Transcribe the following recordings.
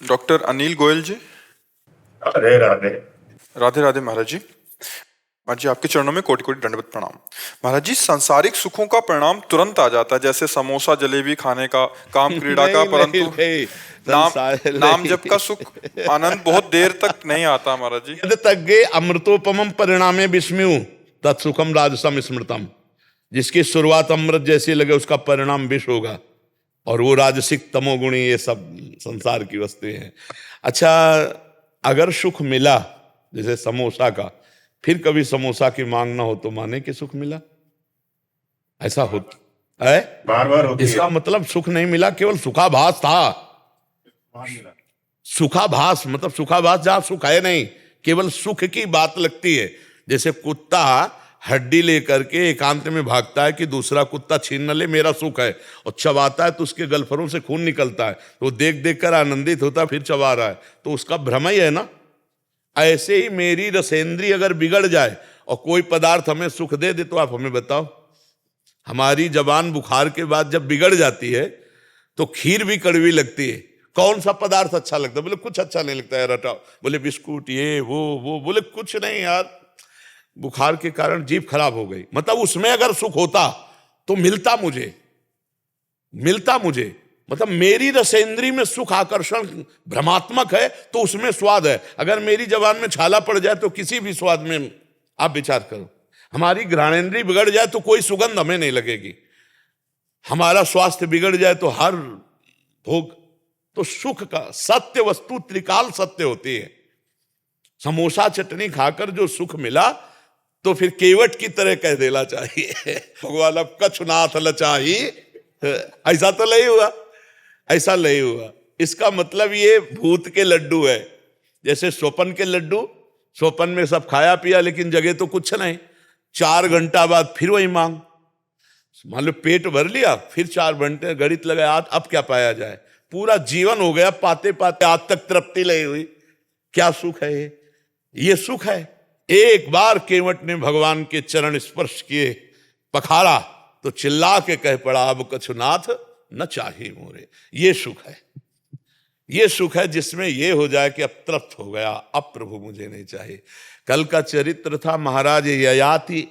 Doctor Anil Goyal जी। अरे राधे। राधे राधे महाराज जी। महाराज जी, आपके चरणों में कोटि कोटि दंडवत प्रणाम। महाराज जी, सांसारिक सुखों का परिणाम तुरंत आ जाता है, जैसे समोसा जलेबी खाने का, काम क्रीड़ा का, नहीं नहीं परंतु नहीं, नाम संसार नाम नहीं। जप का सुख आनंद बहुत देर तक नहीं आता महाराज जी। यद तज्ञे अमृतोपमम परिणामे विस्मयु तत्सुखम राजसम स्मृतम। जिसकी शुरुआत अमृत जैसी लगे उसका परिणाम विष होगा, और वो राजसिक तमोगुणी ये सब संसार की वस्तुएं हैं। अच्छा, अगर सुख मिला जैसे समोसा का, फिर कभी समोसा की मांग ना हो तो माने कि सुख मिला, ऐसा होता है। बार बार होती इसका है। मतलब सुख नहीं मिला, केवल सुखाभास था। सुखाभास मतलब सुखाभास जहां सुख है नहीं, केवल सुख की बात लगती है। जैसे कुत्ता हड्डी लेकर के एकांत में भागता है कि दूसरा कुत्ता छीन न ले, मेरा सुख है, और चबाता है तो उसके गलफरों से खून निकलता है, तो देख देख कर आनंदित होता है, फिर चबा रहा है, तो उसका भ्रम ही है ना। ऐसे ही मेरी रसेंद्री अगर बिगड़ जाए और कोई पदार्थ हमें सुख दे दे, तो आप हमें बताओ, हमारी जबान बुखार के बाद जब बिगड़ जाती है तो खीर भी कड़वी लगती है। कौन सा पदार्थ अच्छा लगता है? बोले कुछ अच्छा नहीं लगता है, रटाओ। बोले बिस्कुट ये वो बोले कुछ नहीं यार, बुखार के कारण जीभ खराब हो गई। मतलब उसमें अगर सुख होता तो मिलता मुझे। मतलब मेरी रसेंद्री में सुख आकर्षण भ्रमात्मक है तो उसमें स्वाद है। अगर मेरी जबान में छाला पड़ जाए तो किसी भी स्वाद में आप विचार करो। हमारी घ्राणेन्द्रिय बिगड़ जाए तो कोई सुगंध हमें नहीं लगेगी। हमारा स्वास्थ्य बिगड़ जाए तो हर भोग, तो सुख का सत्य वस्तु त्रिकाल सत्य होती है। समोसा चटनी खाकर जो सुख मिला तो फिर केवट की तरह कह देना चाहिए भगवान अब कछुनाथ लचाही। ऐसा तो नहीं हुआ, ऐसा नहीं हुआ। इसका मतलब ये भूत के लड्डू है। जैसे स्वपन के लड्डू, स्वपन में सब खाया पिया लेकिन जगह तो कुछ नहीं। 4 घंटा बाद फिर वही मांग, मान लो पेट भर लिया, फिर 4 घंटे गणित लगाया, अब क्या पाया जाए। पूरा जीवन हो गया पाते पाते, आज तक तृप्ति नहीं हुई। क्या सुख है ये सुख है। एक बार केवट ने भगवान के चरण स्पर्श किए, पखारा, तो चिल्ला के कह पड़ा अब कछुनाथ न चाहिए मोरे। ये सुख है, ये सुख है जिसमें ये हो जाए कि अब तृप्त हो गया, अब प्रभु मुझे नहीं चाहिए। कल का चरित्र था, महाराज ययाति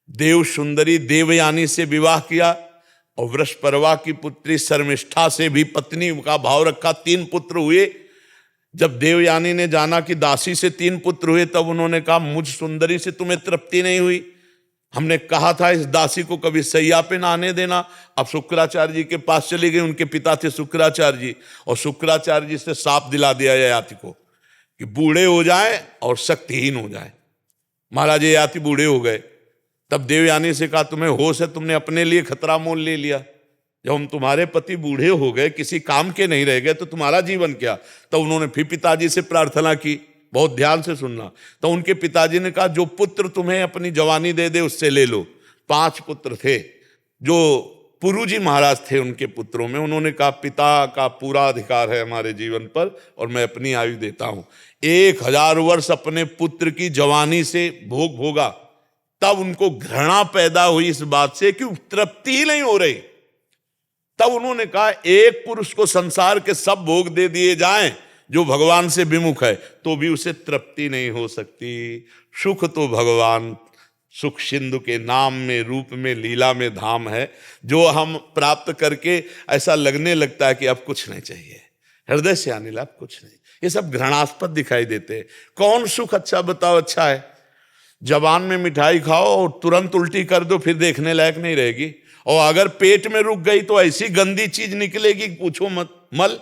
देव सुंदरी देवयानी से विवाह किया, और वृषपर्वा की पुत्री शर्मिष्ठा से भी पत्नी का भाव रखा। 3 पुत्र हुए। जब देवयानी ने जाना कि दासी से 3 पुत्र हुए, तब उन्होंने कहा मुझ सुंदरी से तुम्हें तृप्ति नहीं हुई, हमने कहा था इस दासी को कभी सैया पे ना आने देना। अब शुक्राचार्य जी के पास चली गई, उनके पिता थे शुक्राचार्य जी, और शुक्राचार्य जी से साप दिला दिया ययाति को कि बूढ़े हो जाए और शक्तिहीन हो जाए। महाराज ययाति बूढ़े हो गए। तब देवयानी से कहा तुम्हें होश है, तुमने अपने लिए खतरा मोल ले लिया। जब हम तुम्हारे पति बूढ़े हो गए, किसी काम के नहीं रह गए, तो तुम्हारा जीवन क्या। तो उन्होंने फिर पिताजी से प्रार्थना की, बहुत ध्यान से सुनना। तो उनके पिताजी ने कहा जो पुत्र तुम्हें अपनी जवानी दे दे उससे ले लो। 5 पुत्र थे, जो पुरुजी महाराज थे उनके पुत्रों में। उन्होंने कहा पिता का पूरा अधिकार है हमारे जीवन पर, और मैं अपनी आयु देता हूं। 1000 वर्ष अपने पुत्र की जवानी से भोग भोगा, तब उनको घृणा पैदा हुई इस बात से कि तृप्ति ही नहीं हो रही। तब उन्होंने कहा एक पुरुष को संसार के सब भोग दे दिए जाएं जो भगवान से विमुख है, तो भी उसे तृप्ति नहीं हो सकती। सुख तो भगवान सुख सिंधु के नाम में, रूप में, लीला में धाम है, जो हम प्राप्त करके ऐसा लगने लगता है कि अब कुछ नहीं चाहिए, हृदय से आने लगा कुछ नहीं। ये सब घृणास्पद दिखाई देते हैं। कौन सुख अच्छा बताओ अच्छा है? जबान में मिठाई खाओ और तुरंत उल्टी कर दो, फिर देखने लायक नहीं रहेगी। और अगर पेट में रुक गई तो ऐसी गंदी चीज निकलेगी पूछो मत। मल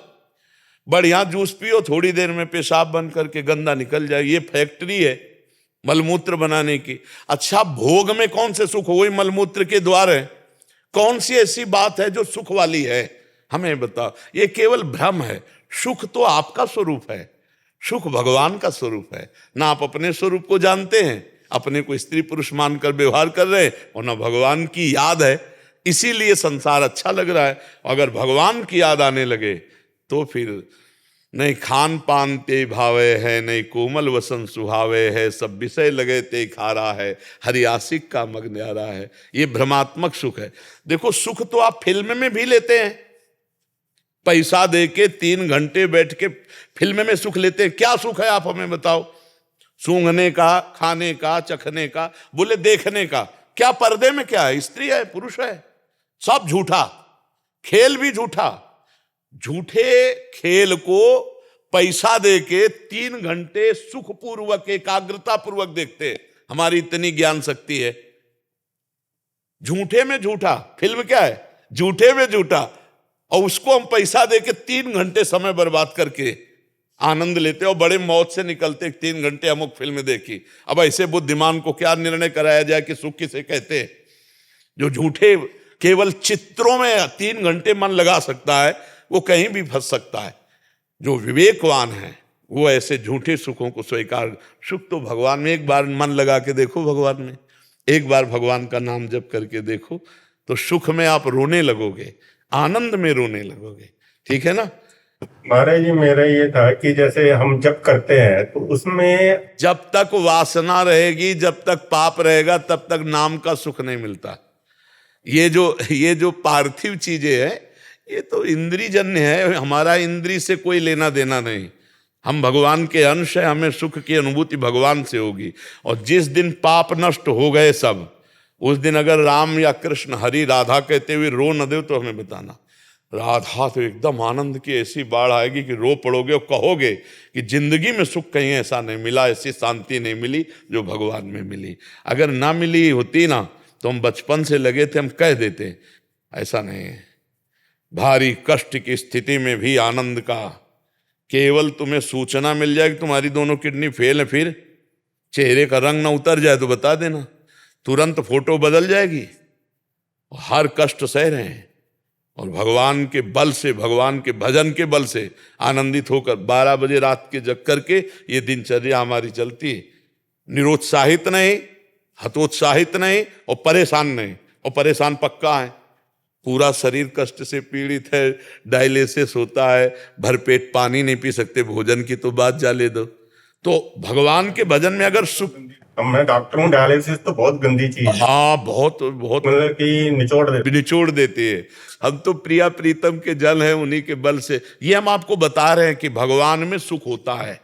बढ़िया जूस पियो, थोड़ी देर में पेशाब बन करके गंदा निकल जाए। ये फैक्ट्री है मलमूत्र बनाने की। अच्छा, भोग में कौन से सुख? वही मलमूत्र के द्वार है। कौन सी ऐसी बात है जो सुख वाली है? हमें बताओ। ये केवल भ्रम है। सुख तो आपका स्वरूप है, सुख भगवान का स्वरूप है। ना आप अपने स्वरूप को जानते हैं, अपने को स्त्री पुरुष मानकर व्यवहार कर रहे हैं, और ना भगवान की याद है, इसीलिए संसार अच्छा लग रहा है। अगर भगवान की याद आने लगे तो फिर नहीं खान पान ते भावे है, नहीं कोमल वसन सुहावे है, सब विषय लगे ते खारा है, हरियासिक का मग न्यारा है। ये भ्रमात्मक सुख है। देखो, सुख तो आप फिल्म में भी लेते हैं, पैसा दे के 3 घंटे बैठ के फिल्म में सुख लेते हैं। क्या सुख है आप हमें बताओ? सूंघने का, खाने का, चखने का, बोले देखने का। क्या पर्दे में क्या है? स्त्री है, पुरुष है, सब झूठा। खेल भी झूठा। झूठे खेल को पैसा दे के 3 घंटे सुखपूर्वक, एकाग्रता पूर्वक देखते हैं। हमारी इतनी ज्ञान शक्ति है। झूठे में झूठा फिल्म क्या है? झूठे में झूठा, और उसको हम पैसा दे के 3 घंटे समय बर्बाद करके आनंद लेते और बड़े मौत से निकलते। 3 घंटे अमुक फिल्म देखी। अब ऐसे बुद्धिमान को क्या निर्णय कराया जाए कि सुख किसे कहते हैं? जो झूठे केवल चित्रों में 3 घंटे मन लगा सकता है, वो कहीं भी फंस सकता है। जो विवेकवान है वो ऐसे झूठे सुखों को स्वीकार। सुख तो भगवान में, एक बार मन लगा के देखो भगवान में, एक बार भगवान का नाम जप करके देखो, तो सुख में आप रोने लगोगे, आनंद में रोने लगोगे। ठीक है ना? महाराज जी, मेरा ये था कि जैसे हम जब करते हैं तो उसमें जब तक वासना रहेगी, जब तक पाप रहेगा, तब तक नाम का सुख नहीं मिलता। ये जो पार्थिव चीजें हैं, ये तो इंद्रियजन्य है। हमारा इंद्री से कोई लेना देना नहीं। हम भगवान के अंश हैं, हमें सुख की अनुभूति भगवान से होगी। और जिस दिन पाप नष्ट हो गए सब, उस दिन अगर राम या कृष्ण हरि राधा कहते हुए रो न दे तो हमें बताना। राधा तो एकदम आनंद की ऐसी बाढ़ आएगी कि रो पड़ोगे और कहोगे कि जिंदगी में सुख कहीं ऐसा नहीं मिला, ऐसी शांति नहीं मिली जो भगवान में मिली। अगर ना मिली होती ना तो हम बचपन से लगे थे, हम कह देते। ऐसा नहीं है। भारी कष्ट की स्थिति में भी आनंद का, केवल तुम्हें सूचना मिल जाए कि तुम्हारी दोनों किडनी फेल है, फिर चेहरे का रंग ना उतर जाए तो बता देना, तुरंत फोटो बदल जाएगी। हर कष्ट सह रहे हैं और भगवान के बल से, भगवान के भजन के बल से आनंदित होकर 12 बजे रात के जग करके ये दिनचर्या हमारी चलती है। निरुत्साहित नहीं, हतोत्साहित नहीं और परेशान नहीं। और परेशान पक्का है, पूरा शरीर कष्ट से पीड़ित है, डायलिसिस होता है, भरपेट पानी नहीं पी सकते, भोजन की तो बात जाले दो। तो भगवान के भजन में अगर सुख, अब मैं डॉक्टर हूँ, डायलिसिस तो बहुत गंदी चीज है। हाँ, बहुत बहुत मतलब कि निचोड़ देती है। हम तो प्रिया प्रीतम के जल हैं, उन्हीं के बल से ये हम आपको बता रहे हैं कि भगवान में सुख होता है।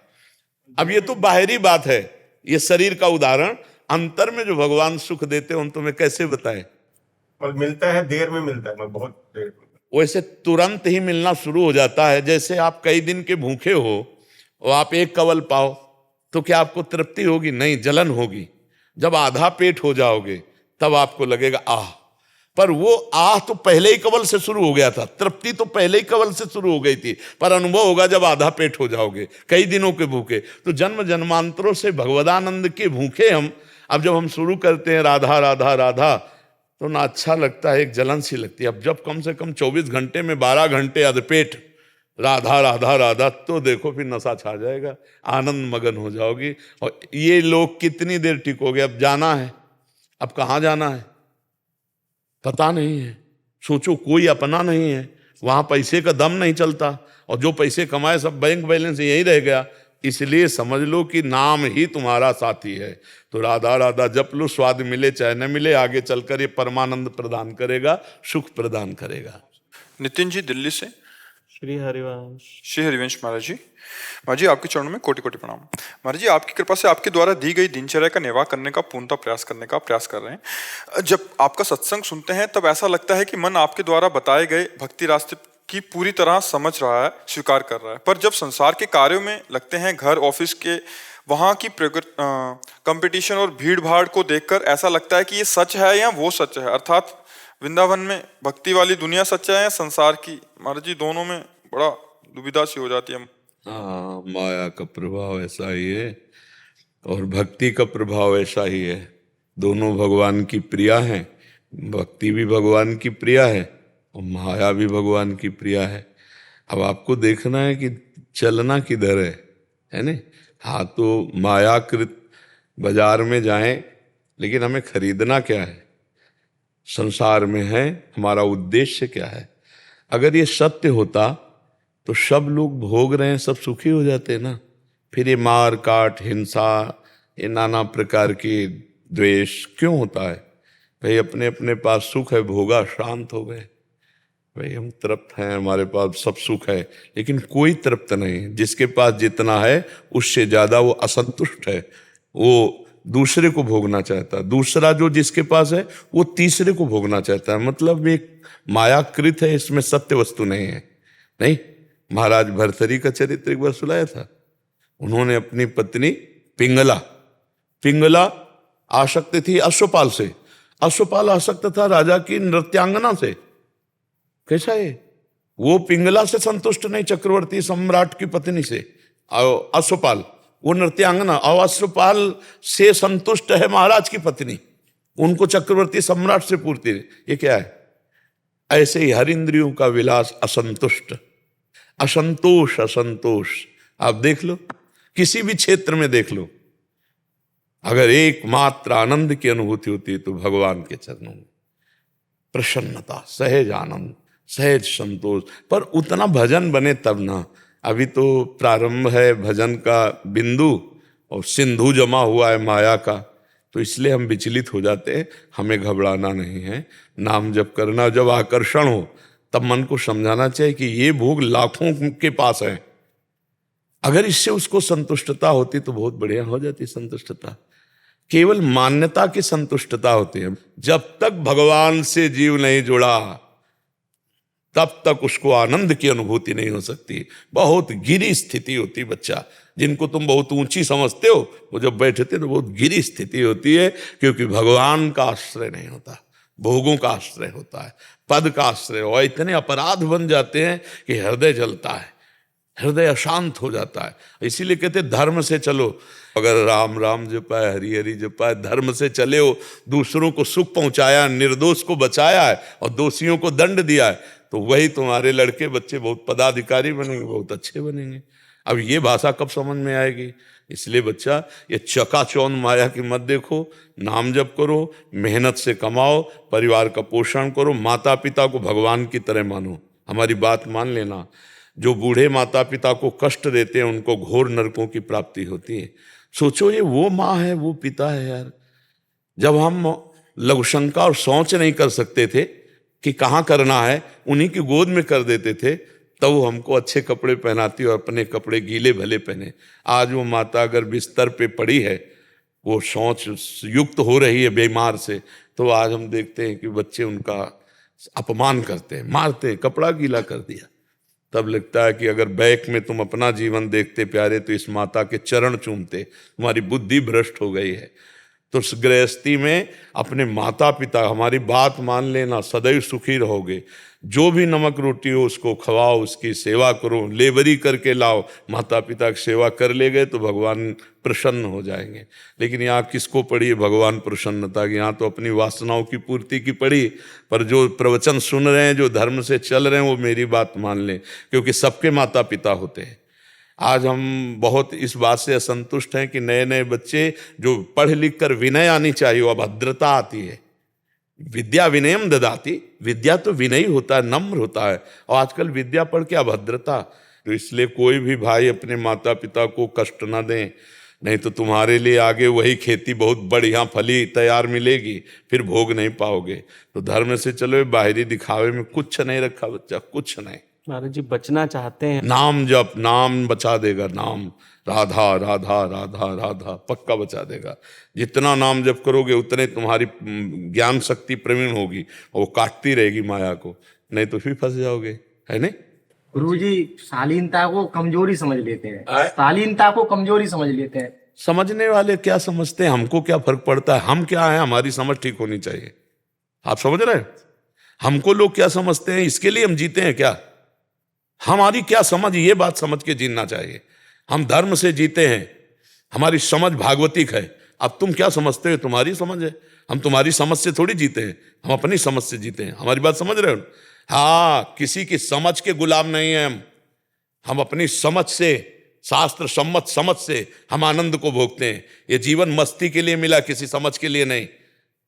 अब ये तो बाहरी बात है, ये शरीर का उदाहरण। अंतर में जो भगवान सुख देते हैं उन तुम्हें कैसे बताएं? मिलता है, देर में मिलता है, बहुत देर में। वैसे तुरंत ही मिलना शुरू हो जाता है। जैसे आप कई दिन के भूखे हो और आप एक कवल पाओ तो क्या आपको तृप्ति होगी? नहीं, जलन होगी। जब आधा पेट हो जाओगे तब आपको लगेगा आह। पर वो आह तो पहले ही कवल से शुरू हो गया था, तृप्ति तो पहले ही कवल से शुरू हो गई थी। पर अनुभव होगा जब आधा पेट हो जाओगे, कई दिनों के भूखे। तो जन्म जन्मांतरों से भगवदानंद के भूखे हम। अब जब हम शुरू करते हैं राधा राधा राधा, तो ना अच्छा लगता है, एक जलन सी लगती है। अब जब कम से कम 24 घंटे में 12 घंटे अधपेट राधा राधा राधा, तो देखो फिर नशा छा जाएगा, आनंद मगन हो जाओगी। और ये लोग कितनी देर टिकोगे? अब जाना है, अब कहाँ जाना है पता नहीं है। सोचो, कोई अपना नहीं है, वहाँ पैसे का दम नहीं चलता, और जो पैसे कमाए सब बैंक बैलेंस यहीं रह गया। इसलिए समझ लो कि नाम ही तुम्हारा साथी है। तो राधा राधा जप लो, स्वाद मिले चाहे न मिले, आगे चलकर ये परमानंद प्रदान करेगा, सुख प्रदान करेगा। नितिन जी दिल्ली से। श्री हरिवंश। श्री हरिवंश महाराज जी। महाराज जी, आपके चरणों में कोटि कोटि प्रणाम। महाराज जी, आपकी कृपा से आपके द्वारा दी गई दिनचर्या का निर्वाह करने का पूर्णतः प्रयास करने का प्रयास कर रहे हैं। जब आपका सत्संग सुनते हैं तब ऐसा लगता है कि मन आपके द्वारा बताए गए भक्ति रास्ते की पूरी तरह समझ रहा है, स्वीकार कर रहा है। पर जब संसार के कार्यों में लगते हैं, घर ऑफिस के, वहाँ की कंपटीशन और भीड़ भाड़ को देखकर ऐसा लगता है कि ये सच है या वो सच है। अर्थात वृंदावन में भक्ति वाली दुनिया सच है या संसार की। महाराज जी, दोनों में बड़ा दुविधा सी हो जाती है। हाँ, माया का प्रभाव ऐसा ही है और भक्ति का प्रभाव ऐसा ही है। दोनों भगवान की प्रिया हैं। भक्ति भी भगवान की प्रिया है और माया भी भगवान की प्रिया है। अब आपको देखना है कि चलना किधर है नहीं? हाँ, तो मायाकृत बाजार में जाएं, लेकिन हमें खरीदना क्या है? संसार में है, हमारा उद्देश्य क्या है? अगर ये सत्य होता तो सब लोग भोग रहे हैं, सब सुखी हो जाते ना। फिर ये मार काट, हिंसा, ये नाना प्रकार के द्वेष क्यों होता है? भाई अपने अपने पास सुख है, भोगा, शांत हो गए। भाई हम तृप्त हैं, हमारे पास सब सुख है, लेकिन कोई तृप्त नहीं। जिसके पास जितना है उससे ज्यादा वो असंतुष्ट है, वो दूसरे को भोगना चाहता है। दूसरा जो जिसके पास है वो तीसरे को भोगना चाहता है। मतलब एक मायाकृत है, इसमें सत्य वस्तु नहीं है। नहीं, महाराज भर्तरी का चरित्र एक बार सुनाया था। उन्होंने अपनी पत्नी पिंगला आसक्त थी अश्वपाल से, अश्वपाल आसक्त था राजा की नृत्यांगना से। कैसा है? वो पिंगला से संतुष्ट नहीं, चक्रवर्ती सम्राट की पत्नी से। अश्वपाल वो नृत्यांगना, और अश्वपाल से संतुष्ट है महाराज की पत्नी, उनको चक्रवर्ती सम्राट से पूर्ति। ये क्या है? ऐसे ही हर इंद्रियों का विलास असंतुष्ट, असंतोष। आप देख लो, किसी भी क्षेत्र में देख लो, अगर एकमात्र आनंद की अनुभूति होती है तो भगवान के चरणों में प्रसन्नता, सहज आनंद, सहज संतोष। पर उतना भजन बने तब ना। अभी तो प्रारंभ है भजन का बिंदु, और सिंधु जमा हुआ है माया का, तो इसलिए हम विचलित हो जाते हैं। हमें घबराना नहीं है, नाम जप करना। जब आकर्षण हो तब मन को समझाना चाहिए कि ये भोग लाखों के पास है, अगर इससे उसको संतुष्टता होती तो बहुत बढ़िया हो जाती संतुष्टता। केवल मान्यता की संतुष्टता होती है। जब तक भगवान से जीव नहीं जुड़ा तब तक उसको आनंद की अनुभूति नहीं हो सकती। बहुत गिरी स्थिति होती बच्चा, जिनको तुम बहुत ऊंची समझते हो, वो जब बैठते तो बहुत गिरी स्थिति होती है, क्योंकि भगवान का आश्रय नहीं होता, भोगों का आश्रय होता है, पद का आश्रय। और इतने अपराध बन जाते हैं कि हृदय जलता है, हृदय अशांत हो जाता है। इसीलिए कहते धर्म से चलो। अगर राम राम जपाए, हरि हरि जपाए, धर्म से चले हो, दूसरों को सुख पहुंचाया, निर्दोष को बचाया है और दोषियों को दंड दिया है, तो वही तुम्हारे लड़के बच्चे बहुत पदाधिकारी बनेंगे, बहुत अच्छे बनेंगे। अब ये भाषा कब समझ में आएगी? इसलिए बच्चा, ये चकाचौंध माया की मत देखो, नाम जप करो, मेहनत से कमाओ, परिवार का पोषण करो, माता पिता को भगवान की तरह मानो। हमारी बात मान लेना, जो बूढ़े माता पिता को कष्ट देते हैं उनको घोर नरकों की प्राप्ति होती है। सोचो, ये वो माँ है, वो पिता है यार। जब हम लघुशंका और सोच नहीं कर सकते थे कि कहाँ करना है, उन्हीं की गोद में कर देते थे, तब वो हमको अच्छे कपड़े पहनाती और अपने कपड़े गीले भले पहने। आज वो माता अगर बिस्तर पे पड़ी है, वो सोच युक्त हो रही है बीमार से, तो आज हम देखते हैं कि बच्चे उनका अपमान करते हैं, मारते हैं, कपड़ा गीला कर दिया। तब लगता है कि अगर बैक में तुम अपना जीवन देखते प्यारे, तो इस माता के चरण चूमते। तुम्हारी बुद्धि भ्रष्ट हो गई है। तो उस गृहस्थी में अपने माता पिता, हमारी बात मान लेना, सदैव सुखी रहोगे। जो भी नमक रोटी हो उसको खवाओ, उसकी सेवा करो, लेबरी करके लाओ। माता पिता की सेवा कर ले गए तो भगवान प्रसन्न हो जाएंगे। लेकिन यहाँ किसको पड़ी है भगवान प्रसन्नता की? यहाँ तो अपनी वासनाओं की पूर्ति की पड़ी। पर जो प्रवचन सुन रहे हैं, जो धर्म से चल रहे हैं, वो मेरी बात मान लें, क्योंकि सबके माता पिता होते हैं। आज हम बहुत इस बात से असंतुष्ट हैं कि नए नए बच्चे जो पढ़ लिख कर विनय आनी चाहिए, वो अभद्रता आती है। विद्या विनयम ददाति, विद्या तो विनयी होता है, नम्र होता है, और आजकल विद्या पढ़ के अभद्रता। तो इसलिए कोई भी भाई अपने माता पिता को कष्ट ना दें, नहीं तो तुम्हारे लिए आगे वही खेती बहुत बढ़िया फली तैयार मिलेगी, फिर भोग नहीं पाओगे। तो धर्म से चलो, बाहरी दिखावे में कुछ नहीं रखा बच्चा, कुछ नहीं। महाराज जी बचना चाहते हैं, नाम जप, नाम बचा देगा। नाम राधा राधा राधा राधा पक्का बचा देगा। जितना नाम जप करोगे उतने तुम्हारी ज्ञान शक्ति प्रवीण होगी, और वो काटती रहेगी माया को, नहीं तो फिर फंस जाओगे, है नहीं? गुरुजी शालीनता को कमजोरी समझ लेते हैं, शालीनता को कमजोरी समझ लेते हैं। समझने वाले क्या समझते हैं, हमको क्या फर्क पड़ता है? हम क्या है, हमारी समझ ठीक होनी चाहिए। आप समझ रहे हैं? हमको लोग क्या समझते हैं, इसके लिए हम जीते हैं क्या? हमारी क्या समझ, ये बात समझ के जीना चाहिए। हम धर्म से जीते हैं, हमारी समझ भागवतिक है। अब तुम क्या समझते हो, तुम्हारी समझ है। हम तुम्हारी समझ से थोड़ी जीते हैं, हम अपनी समझ से जीते हैं। हमारी बात समझ रहे हो? हाँ, किसी की समझ के गुलाम नहीं है हम अपनी समझ से, शास्त्र सम्मत समझ से हम आनंद को भोगते हैं। ये जीवन मस्ती के लिए मिला, किसी समझ के लिए नहीं।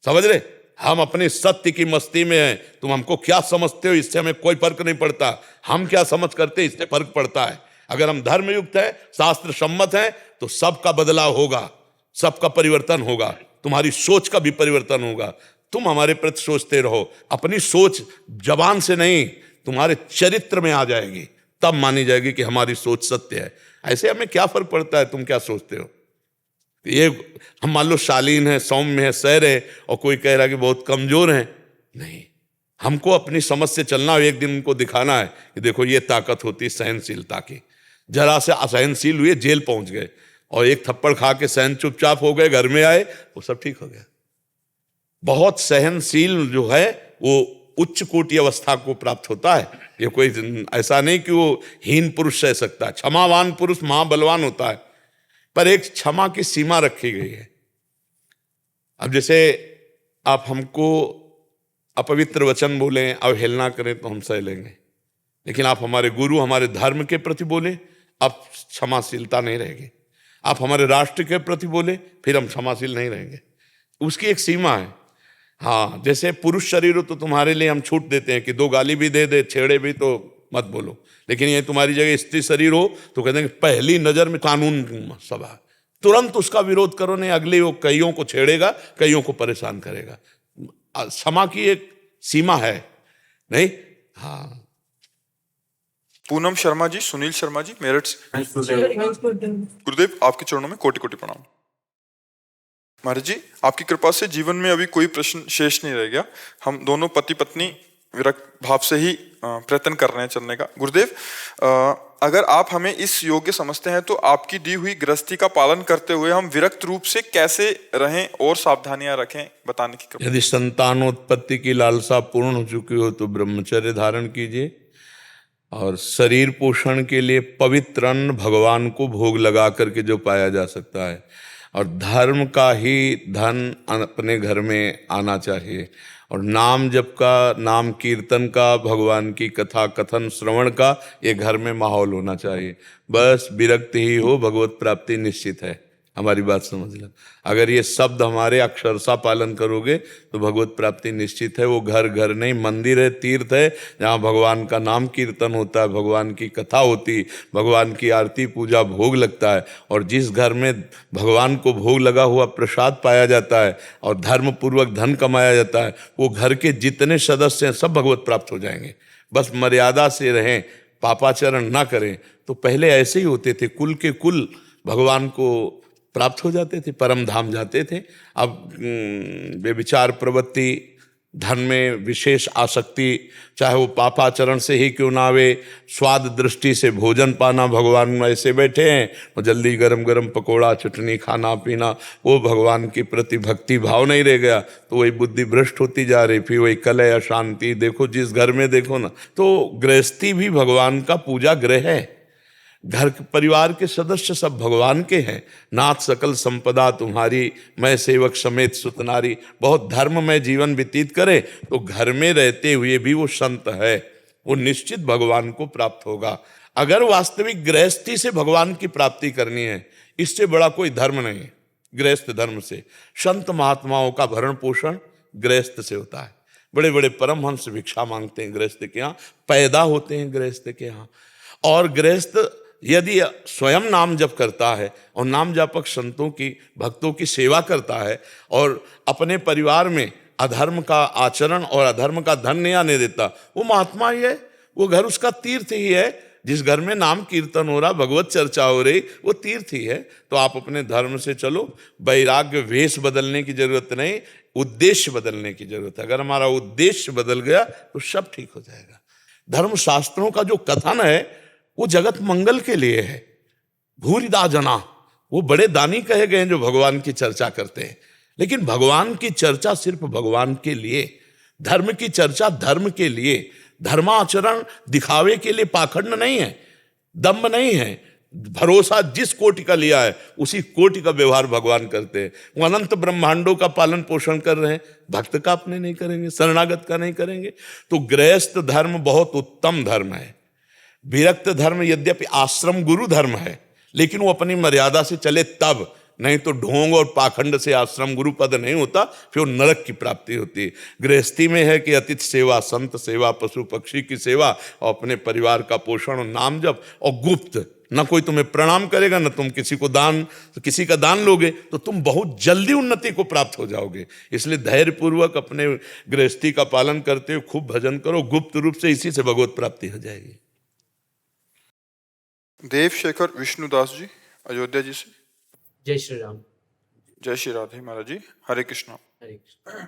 समझ रहे? हम अपने सत्य की मस्ती में हैं। तुम हमको क्या समझते हो, इससे हमें कोई फर्क नहीं पड़ता। हम क्या समझ करते, इससे फर्क पड़ता है। अगर हम धर्मयुक्त हैं, शास्त्र सम्मत हैं, तो सबका बदलाव होगा, सबका परिवर्तन होगा, तुम्हारी सोच का भी परिवर्तन होगा। तुम हमारे प्रति सोचते रहो, अपनी सोच जबान से नहीं, तुम्हारे चरित्र में आ जाएगी, तब मानी जाएगी कि हमारी सोच सत्य है। ऐसे हमें क्या फर्क पड़ता है तुम क्या सोचते हो। ये हम मान लो शालीन है, सौम्य है, सैर है, और कोई कह रहा है कि बहुत कमजोर है, नहीं, हमको अपनी समझ से चलना है। एक दिन उनको दिखाना है कि देखो ये ताकत होती है सहनशीलता की। जरा से असहनशील हुए, जेल पहुंच गए, और एक थप्पड़ खा के सहन चुपचाप हो गए, घर में आए, वो सब ठीक हो गया। बहुत सहनशील जो है वो उच्च कोटि अवस्था को प्राप्त होता है। ये कोई ऐसा नहीं कि वो हीन पुरुष सह सकता है। क्षमावान पुरुष महाबलवान होता है, पर एक क्षमा की सीमा रखी गई है। अब जैसे आप हमको अपवित्र वचन बोलें, अवहेलना करें तो हम सह लेंगे, लेकिन आप हमारे गुरु, हमारे धर्म के प्रति बोले, अब क्षमाशीलता नहीं रहेगी। आप हमारे राष्ट्र के प्रति बोले, फिर हम क्षमाशील नहीं रहेंगे। उसकी एक सीमा है। हाँ, जैसे पुरुष शरीर हो तो तुम्हारे लिए हम छूट देते हैं कि 2 गाली भी दे दे, छेड़े भी तो मत बोलो, लेकिन ये तुम्हारी जगह स्त्री शरीर हो तो कहते हैं कि पहली नजर में कानून सभा, तुरंत उसका विरोध करो, नहीं अगले वो कईयों को छेड़ेगा, कईयों को परेशान करेगा। क्षमा की एक सीमा है, नहीं। हाँ, पूनम शर्मा जी, सुनील शर्मा जी, मेरठ से। गुरुदेव आपके चरणों में कोटि कोटि प्रणाम। महाराज जी, आपकी कृपा से जीवन में अभी कोई प्रश्न शेष नहीं रह गया। हम दोनों पति पत्नी विरक्त भाव से ही प्रयत्न कर रहे हैं चलने का। गुरुदेव, अगर आप हमें इस योग्य समझते हैं तो आपकी दी हुई गृहस्थी का पालन करते हुए हम विरक्त रूप से कैसे रहें और सावधानियां रखें, बताने की कृपा। यदि संतानोत्पत्ति की लालसा पूर्ण हो चुकी हो तो ब्रह्मचर्य धारण कीजिए, और शरीर पोषण के लिए पवित्र अन्न भगवान को भोग लगा करके जो पाया जा सकता है, और धर्म का ही धन अपने घर में आना चाहिए, और नाम जप का, नाम कीर्तन का, भगवान की कथा कथन श्रवण का ये घर में माहौल होना चाहिए। बस विरक्त ही हो, भगवत प्राप्ति निश्चित है। हमारी बात समझ लो, अगर ये शब्द हमारे अक्षरशः पालन करोगे तो भगवत प्राप्ति निश्चित है। वो घर घर नहीं, मंदिर है, तीर्थ है, जहाँ भगवान का नाम कीर्तन होता है, भगवान की कथा होती, भगवान की आरती पूजा भोग लगता है। और जिस घर में भगवान को भोग लगा हुआ प्रसाद पाया जाता है और धर्म पूर्वक धन कमाया जाता है, वो घर के जितने सदस्य हैं सब भगवत प्राप्त हो जाएंगे। बस मर्यादा से रहें, पापाचरण ना करें। तो पहले ऐसे ही होते थे, कुल के कुल भगवान को प्राप्त हो जाते थे, परम धाम जाते थे। अब व्यभिचार प्रवृत्ति, धन में विशेष आसक्ति, चाहे वो पापाचरण से ही क्यों ना आवे, स्वाद दृष्टि से भोजन पाना, भगवान ऐसे बैठे हैं और जल्दी गरम गरम पकोड़ा चटनी खाना पीना, वो भगवान के प्रति भक्ति भाव नहीं रह गया, तो वही बुद्धि भ्रष्ट होती जा रही, फिर वही कलह अशांति। देखो जिस घर में देखो ना, तो गृहस्थी भी भगवान का पूजा गृह है। घर परिवार के सदस्य सब भगवान के हैं। नाथ सकल संपदा तुम्हारी, मैं सेवक समेत सुतनारी। बहुत धर्म में जीवन व्यतीत करे तो घर में रहते हुए भी वो संत है, वो निश्चित भगवान को प्राप्त होगा। अगर वास्तविक गृहस्थी से भगवान की प्राप्ति करनी है, इससे बड़ा कोई धर्म नहीं है गृहस्थ धर्म से। संत महात्माओं का भरण पोषण गृहस्थ से होता है। बड़े बड़े परमहंस भिक्षा मांगते हैं गृहस्थ के यहाँ, पैदा होते हैं गृहस्थ के यहाँ। और गृहस्थ यदि स्वयं नाम जप करता है और नाम जापक संतों की, भक्तों की सेवा करता है और अपने परिवार में अधर्म का आचरण और अधर्म का धन नहीं आने देता, वो महात्मा ही है, वो घर उसका तीर्थ ही है। जिस घर में नाम कीर्तन हो रहा, भगवत चर्चा हो रही, वो तीर्थ ही है। तो आप अपने धर्म से चलो। वैराग्य वेश बदलने की जरूरत नहीं, उद्देश्य बदलने की जरूरत है। अगर हमारा उद्देश्य बदल गया तो सब ठीक हो जाएगा। धर्म शास्त्रों का जो कथन है वो जगत मंगल के लिए है। भूरिदा जना, वो बड़े दानी कहे गए हैं जो भगवान की चर्चा करते हैं, लेकिन भगवान की चर्चा सिर्फ भगवान के लिए, धर्म की चर्चा धर्म के लिए, धर्माचरण दिखावे के लिए पाखंड नहीं है, दम्भ नहीं है। भरोसा जिस कोटि का लिया है उसी कोटि का व्यवहार भगवान करते हैं। वो अनंत ब्रह्मांडों का पालन पोषण कर रहे हैं, भक्त का अपने नहीं करेंगे, शरणागत का नहीं करेंगे। तो गृहस्थ धर्म बहुत उत्तम धर्म है। विरक्त धर्म यद्यपि आश्रम गुरु धर्म है, लेकिन वो अपनी मर्यादा से चले तब, नहीं तो ढोंग और पाखंड से आश्रम गुरु पद नहीं होता, फिर नरक की प्राप्ति होती है। गृहस्थी में है कि अतिथि सेवा, संत सेवा, पशु पक्षी की सेवा और अपने परिवार का पोषण और नाम जप और गुप्त ना कोई तुम्हें प्रणाम करेगा, ना तुम किसी का दान लोगे, तो तुम बहुत जल्दी उन्नति को प्राप्त हो जाओगे। इसलिए धैर्य पूर्वक अपने गृहस्थी का पालन करते हुए खूब भजन करो, गुप्त रूप से इसी से भगवत प्राप्ति हो जाएगी। देवशेखर विष्णुदास जी अयोध्या जी से। जय श्री राम। जय श्री राधे महाराज जी, हरे कृष्णा। हरे कृष्ण।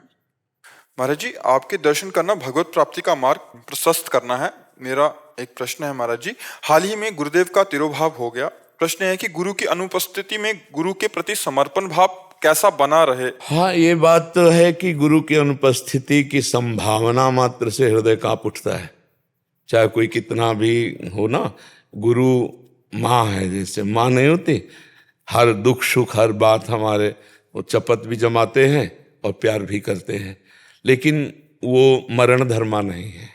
महाराज जी, आपके दर्शन करना भगवत प्राप्ति का मार्ग प्रशस्त करना है। मेरा एक प्रश्न है महाराज जी, हाल ही में गुरुदेव का तिरोभाव हो गया। प्रश्न है कि गुरु की अनुपस्थिति में गुरु के प्रति समर्पण भाव कैसा बना रहे। हाँ, ये बात तो है कि गुरु की अनुपस्थिति की संभावना मात्र से हृदय कांप उठता है। चाहे कोई कितना भी हो ना, गुरु माँ है, जैसे माँ नहीं होती, हर दुख सुख हर बात हमारे वो चपत भी जमाते हैं और प्यार भी करते हैं, लेकिन वो मरण धर्मा नहीं है,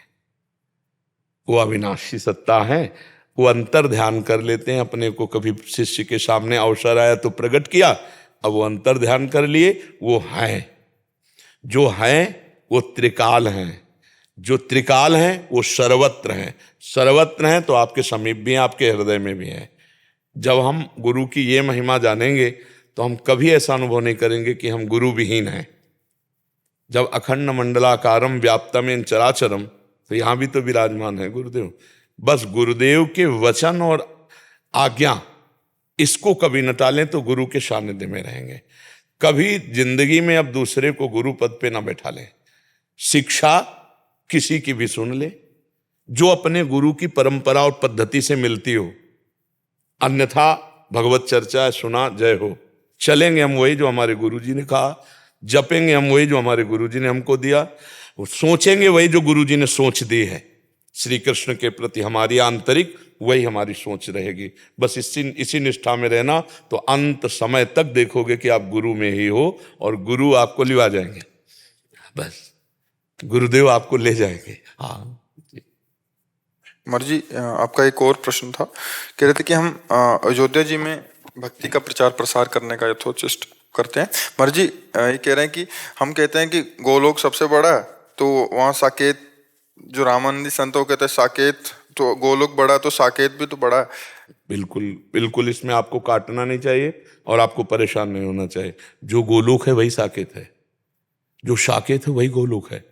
वो अविनाशी सत्ता है। वो अंतर ध्यान कर लेते हैं अपने को। कभी शिष्य के सामने अवसर आया तो प्रकट किया, अब वो अंतर ध्यान कर लिए, वो हैं। जो हैं वो त्रिकाल हैं, जो त्रिकाल हैं वो सर्वत्र हैं। सर्वत्र हैं तो आपके समीप भी हैं, आपके हृदय में भी हैं। जब हम गुरु की ये महिमा जानेंगे तो हम कभी ऐसा अनुभव नहीं करेंगे कि हम गुरु विहीन हैं। जब अखंड मंडलाकारम व्याप्तमेन चराचरम, तो यहाँ भी तो विराजमान है गुरुदेव। बस गुरुदेव के वचन और आज्ञा, इसको कभी न टालें तो गुरु के सानिध्य में रहेंगे। कभी जिंदगी में अब दूसरे को गुरु पद पे ना बैठा लें। शिक्षा किसी की भी सुन ले जो अपने गुरु की परंपरा और पद्धति से मिलती हो, अन्यथा भगवत चर्चा सुना जय हो। चलेंगे हम वही जो हमारे गुरुजी ने कहा, जपेंगे हम वही जो हमारे गुरुजी ने हमको दिया, सोचेंगे वही जो गुरुजी ने सोच दी है। श्री कृष्ण के प्रति हमारी आंतरिक वही हमारी सोच रहेगी। बस इसी निष्ठा में रहना, तो अंत समय तक देखोगे कि आप गुरु में ही हो और गुरु आपको लिवा जाएंगे। बस गुरुदेव आपको ले जाएंगे। हाँ महाराज जी, आपका एक और प्रश्न था। कह रहे थे कि हम अयोध्या जी में भक्ति का प्रचार प्रसार करने का यथोचिष्ट करते हैं। महाराज जी ये कह रहे हैं कि हम कहते हैं कि गोलोक सबसे बड़ा है, तो वहाँ साकेत, जो रामानंदी संतों कहते हैं साकेत, तो गोलोक बड़ा तो साकेत भी तो बड़ा है। बिल्कुल बिल्कुल, इसमें आपको काटना नहीं चाहिए और आपको परेशान नहीं होना चाहिए। जो गोलोक है वही साकेत है, जो साकेत है वही गोलोक है।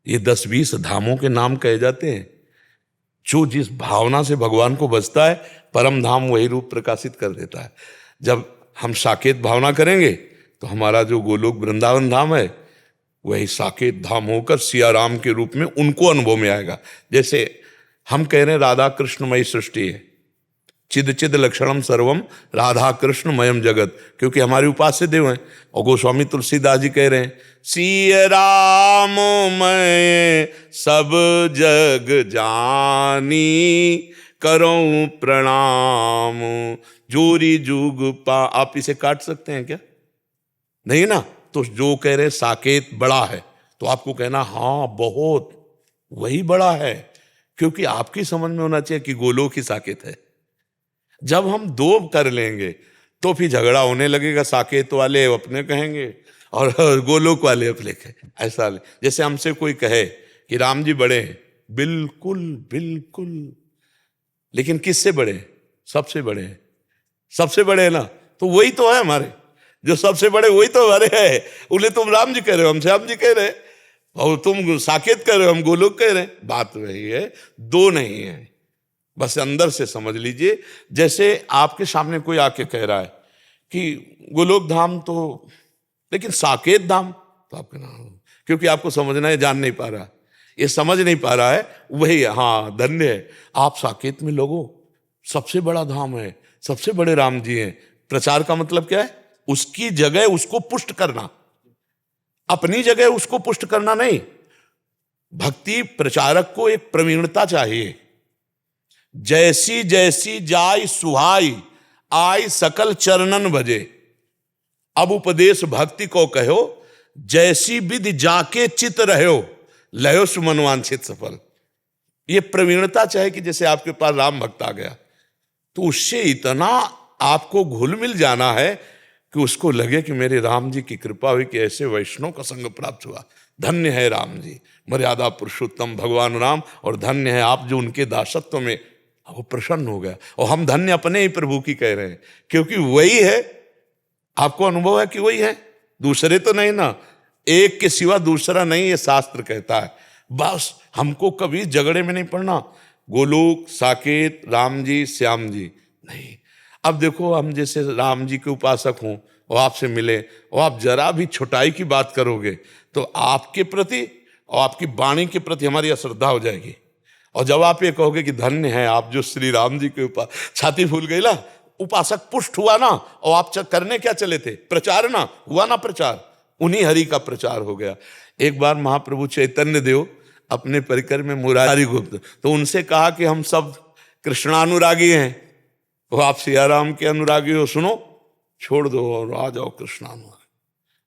ये 10-20 धामों के नाम कहे जाते हैं। जो जिस भावना से भगवान को बसता है, परम धाम वही रूप प्रकाशित कर देता है। जब हम साकेत भावना करेंगे तो हमारा जो गोलोक वृंदावन धाम है वही साकेत धाम होकर सिया राम के रूप में उनको अनुभव में आएगा। जैसे हम कह रहे हैं राधा कृष्णमयी सृष्टि है, चिद चिद लक्षणम सर्वम राधा कृष्णमयम जगत, क्योंकि हमारे उपास्य देव हैं। और गोस्वामी तुलसीदास जी कह रहे हैं सिय राम मैं सब जग जानी करूं प्रणाम जोरी जुग पा। आप इसे काट सकते हैं क्या? नहीं ना। तो जो कह रहे साकेत बड़ा है, तो आपको कहना हाँ बहुत, वही बड़ा है, क्योंकि आपकी समझ में होना चाहिए कि गोलोक ही साकेत है। जब हम दो कर लेंगे तो फिर झगड़ा होने लगेगा। साकेत वाले अपने कहेंगे और गोलोक वाले अपने कहेंगे। ऐसा जैसे हमसे कोई कहे कि राम जी बड़े हैं, बिल्कुल बिल्कुल, लेकिन किससे बड़े हैं? सबसे बड़े हैं। सबसे बड़े हैं ना, तो वही तो है हमारे, जो सबसे बड़े वही तो हमारे है। उन्हें तुम राम जी कह रहे हो, हम श्याम जी कह रहे हैं, और तुम साकेत कह रहे हो, हम गोलोक कह रहे हैं। बात वही है, दो नहीं है। बस अंदर से समझ लीजिए। जैसे आपके सामने कोई आके कह रहा है कि गोलोक धाम तो, लेकिन साकेत धाम, तो आप कहना क्योंकि आपको समझना है, जान नहीं पा रहा, ये समझ नहीं पा रहा है, वही है। हाँ धन्य है, आप साकेत में लगो, सबसे बड़ा धाम है, सबसे बड़े राम जी हैं। प्रचार का मतलब क्या है? उसकी जगह उसको पुष्ट करना, अपनी जगह उसको पुष्ट करना नहीं। भक्ति प्रचारक को एक प्रवीणता चाहिए। जैसी जैसी जाय सुहाई आय सकल चरणन भजे। अब उपदेश भक्ति को कहो, जैसी विधि जाके चित रहो लयो सुमन वांछित सफल। ये प्रवीणता चाहे कि जैसे आपके पास राम भक्त आ गया तो उससे इतना आपको घुल मिल जाना है कि उसको लगे कि मेरे राम जी की कृपा हुई कि ऐसे वैष्णव का संग प्राप्त हुआ। धन्य है राम जी, मर्यादा पुरुषोत्तम भगवान राम, और धन्य है आप जो उनके दासत्व में वो प्रसन्न हो गया। और हम धन्य अपने ही प्रभु की कह रहे हैं, क्योंकि वही है। आपको अनुभव है कि वही है, दूसरे तो नहीं ना, एक के सिवा दूसरा नहीं, ये शास्त्र कहता है। बस हमको कभी झगड़े में नहीं पड़ना, गोलोक, साकेत, राम जी, श्याम जी नहीं। अब देखो, हम जैसे राम जी के उपासक हों और आपसे मिले और आप जरा भी छोटाई की बात करोगे तो आपके प्रति और आपकी वाणी के प्रति हमारी अश्रद्धा हो जाएगी। और जब आप ये कहोगे कि धन्य है आप जो श्री राम जी के ऊपर, छाती फूल गई ना, उपासक पुष्ट हुआ ना। और आप करने क्या चले थे? प्रचार ना हुआ ना, प्रचार, उन्हीं हरि का प्रचार हो गया। एक बार महाप्रभु चैतन्य देव अपने परिकर में मुरारी गुप्त, तो उनसे कहा कि हम सब कृष्णानुरागी हैं, तो आप सियाराम के अनुरागी हो, सुनो, छोड़ दो और आ जाओ कृष्णानुरागी।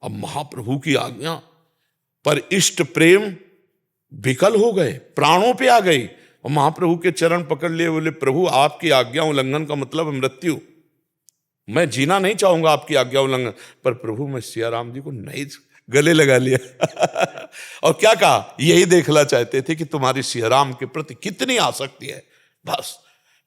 अब महाप्रभु की आज्ञा पर इष्ट प्रेम विकल हो गए, प्राणों पे आ गई, और महाप्रभु के चरण पकड़ लिए, बोले प्रभु आपकी आज्ञा उल्लंघन का मतलब है मृत्यु, मैं जीना नहीं चाहूंगा आपकी आज्ञा उल्लंघन। पर प्रभु मैं सियाराम जी को नहीं, गले लगा लिया और क्या कहा, यही देखना चाहते थे कि तुम्हारी सियाराम के प्रति कितनी आसक्ति है। बस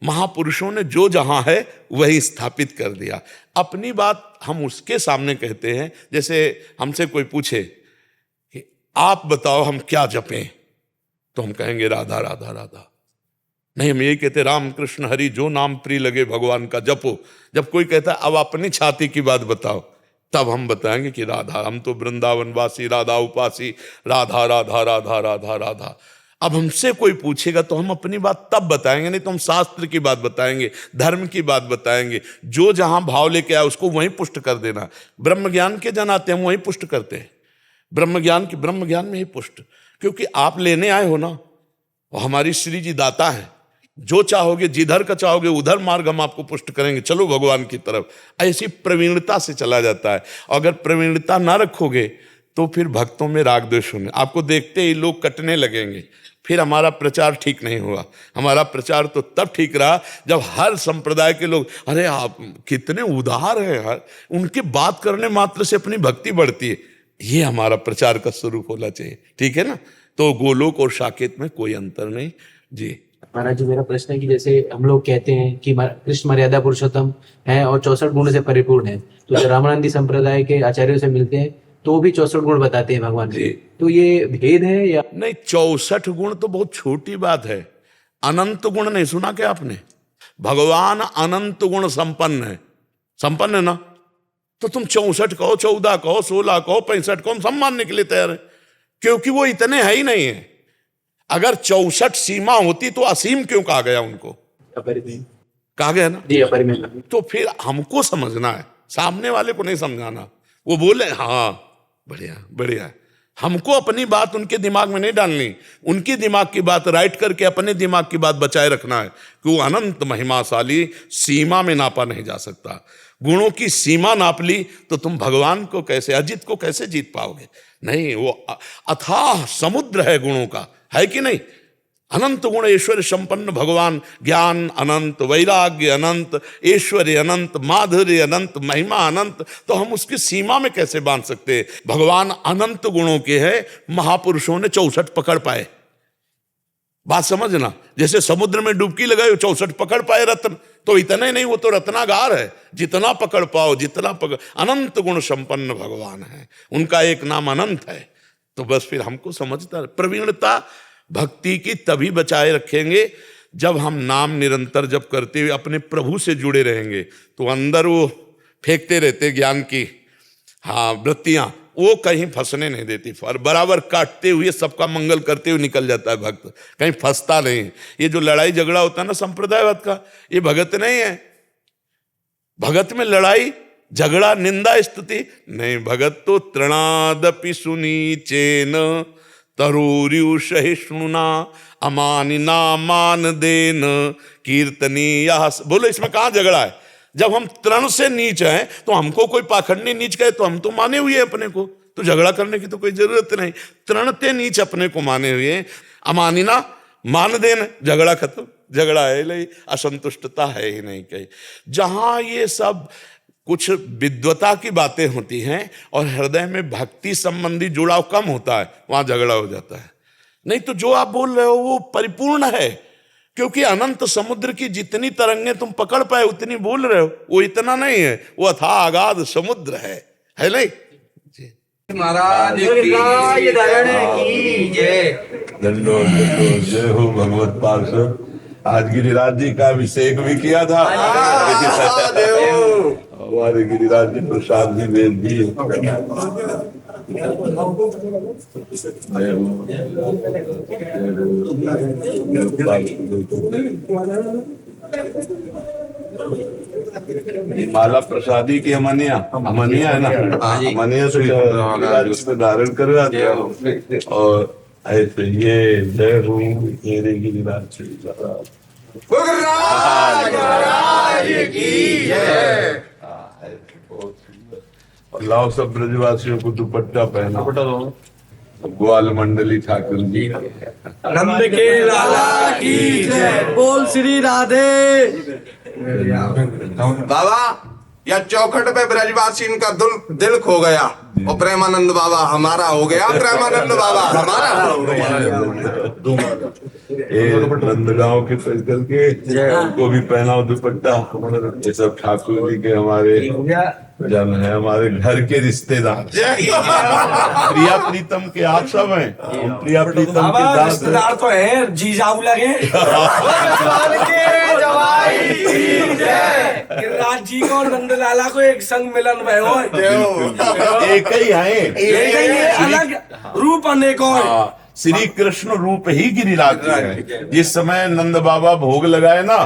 महापुरुषों ने जो जहां है वही स्थापित कर दिया। अपनी बात हम उसके सामने कहते हैं, जैसे हमसे कोई पूछे कि आप बताओ हम क्या जपें, तो हम कहेंगे राधा राधा राधा। नहीं, हम यही कहते राम कृष्ण हरि जो नाम प्रिय लगे भगवान का जपो। जब कोई कहता है अब अपनी छाती की बात बताओ, तब हम बताएंगे कि राधा, हम तो वृंदावनवासी, राधा उपासी, राधा राधा राधा राधा राधा। अब हमसे कोई पूछेगा तो हम अपनी बात तब बताएंगे, नहीं तो हम शास्त्र की बात बताएंगे, धर्म की बात बताएंगे। जो जहां भाव लेके आया उसको वहीं पुष्ट कर देना। ब्रह्म ज्ञान के जन आते हैं, हम वहीं पुष्ट करते हैं, ब्रह्म ज्ञान में ही पुष्ट, क्योंकि आप लेने आए हो ना, और हमारी श्री जी दाता है, जो चाहोगे जिधर का चाहोगे उधर मार्ग हम आपको पुष्ट करेंगे, चलो भगवान की तरफ। ऐसी प्रवीणता से चला जाता है। और अगर प्रवीणता ना रखोगे तो फिर भक्तों में राग द्वेष होने, आपको देखते ही लोग कटने लगेंगे, फिर हमारा प्रचार ठीक नहीं हुआ। हमारा प्रचार तो तब ठीक रहा जब हर संप्रदाय के लोग, अरे आप कितने उदार हैं यार, उनके बात करने मात्र से अपनी भक्ति बढ़ती है। ये हमारा प्रचार का स्वरूप होना चाहिए, ठीक है ना। तो गोलोक और साकेत में कोई अंतर नहीं जी। महाराज जी, मेरा प्रश्न है कि जैसे हम लोग कहते हैं कि कृष्ण मर्यादा पुरुषोत्तम है और 64 गुण से परिपूर्ण है, तो जो रामानंदी संप्रदाय के आचार्यों से मिलते हैं तो वो भी 64 गुण बताते हैं भगवान के, तो ये भेद है या नहीं? 64 गुण तो बहुत छोटी बात है। अनंत गुण नहीं सुना क्या आपने? भगवान अनंत गुण संपन्न है, संपन्न है ना। तो तुम 64 कहो, 14 कहो, 16 कहो, 65 कहो, हम सब मानने के लिए तैयार है, क्योंकि वो इतने है ही नहीं है। अगर 64 सीमा होती तो असीम क्यों कहा गया उनको? अपरिमेय कहा गया ना जी, अपरिमेय। तो फिर हमको समझना है, सामने वाले को नहीं समझाना। वो बोले हाँ बढ़िया बढ़िया, हमको अपनी बात उनके दिमाग में नहीं डालनी, उनकी दिमाग की बात राइट करके अपने दिमाग की बात बचाए रखना है कि वो अनंत महिमाशाली, सीमा में नापा नहीं जा सकता। गुणों की सीमा नाप ली तो तुम भगवान को कैसे, अजित को कैसे जीत पाओगे? नहीं, वो अथाह समुद्र है गुणों का, है कि नहीं। अनंत गुण ऐश्वर्य संपन्न भगवान, ज्ञान अनंत, वैराग्य अनंत, ऐश्वर्य अनंत, माधुर्य अनंत, महिमा अनंत, तो हम उसकी सीमा में कैसे बांध सकते हैं? भगवान अनंत गुणों के हैं, महापुरुषों ने 64 पकड़ पाए। बात समझना, जैसे समुद्र में डुबकी लगाई 64 पकड़ पाए रत्न, तो इतने नहीं, वो तो रत्नागार है, जितना पकड़ पाओ, जितना पकड़। अनंत गुण संपन्न भगवान है, उनका एक नाम अनंत है। तो बस फिर हमको समझता, प्रवीणता भक्ति की तभी बचाए रखेंगे जब हम नाम निरंतर जब करते हुए अपने प्रभु से जुड़े रहेंगे। तो अंदर वो फेंकते रहते ज्ञान की वृत्तियां, वो कहीं फंसने नहीं देती, और बराबर काटते हुए सबका मंगल करते हुए निकल जाता है भक्त, कहीं फंसता नहीं। ये जो लड़ाई झगड़ा होता है ना संप्रदायवाद का, ये भगत नहीं है। भगत में लड़ाई झगड़ा निंदा स्तुति नहीं, भगत तो तृणादपि सुनीचेन तरोरियु सहिष्णुना अमानिना मान देन कीर्तनीय। बोलो इसमें कहाँ झगड़ा है? जब हम तृण से नीच हैं तो हमको कोई पाखंडी नीच कहे तो हम तो माने हुए हैं अपने को, तो झगड़ा करने की तो कोई जरूरत नहीं। तृणते नीच अपने को माने हुए हैं, अमानिना मान देन, झगड़ा खत्म। झगड़ा है नहीं, असंतुष्टता है ही नहीं कहीं। जहां ये सब कुछ विद्वता की बातें होती हैं और हृदय में भक्ति संबंधी जुड़ाव कम होता है, वहां झगड़ा हो जाता है। नहीं तो जो आप बोल रहे हो वो परिपूर्ण है, क्योंकि अनंत समुद्र की जितनी तरंगें तुम पकड़ पाए उतनी बोल रहे हो, वो इतना नहीं है, वो अथाह अगाध समुद्र है नहीं? महाराज दंडो जय हो भगवत पार्षद। आज गिरिराज जी का अभिषेक भी किया था, हमारे गिरिराज जी प्रसाद भी भेज दिए। माला प्रसादी की अमनिया है ना, अमनिया से गिरिराज पे धारण करवा दिया। और ऐसे ये जय हो मेरे गिरिराज और लाओ सब ब्रजवासियों को दुपट्टा पहना, ग्वाल मंडली ठाकुर जी नंद के लाला की जय, बोल श्री राधे। बाबा या चौखट पे ब्रजवासी इनका दिल खो गया और प्रेमानंद बाबा हमारा हो गया, प्रेमानंद बाबा हमारा हो गया। नंदगांव के सर्कल के उनको भी पहनाओ दुपट्टा। ये सब ठाकुर जी के हमारे जन है, हमारे घर के रिश्तेदार। प्रिया प्रीतम के आप सब हैं, प्रिया प्रीतम के रिश्तेदार तो है, जीजाऊ लगे। गिरिराज जी को और नंदलाला को एक संग मिलन भयो, एक ही है, अलग रूप अनेकों। श्री कृष्ण रूप ही गिरिराज जी है। जिस समय नंद बाबा भोग लगाए ना,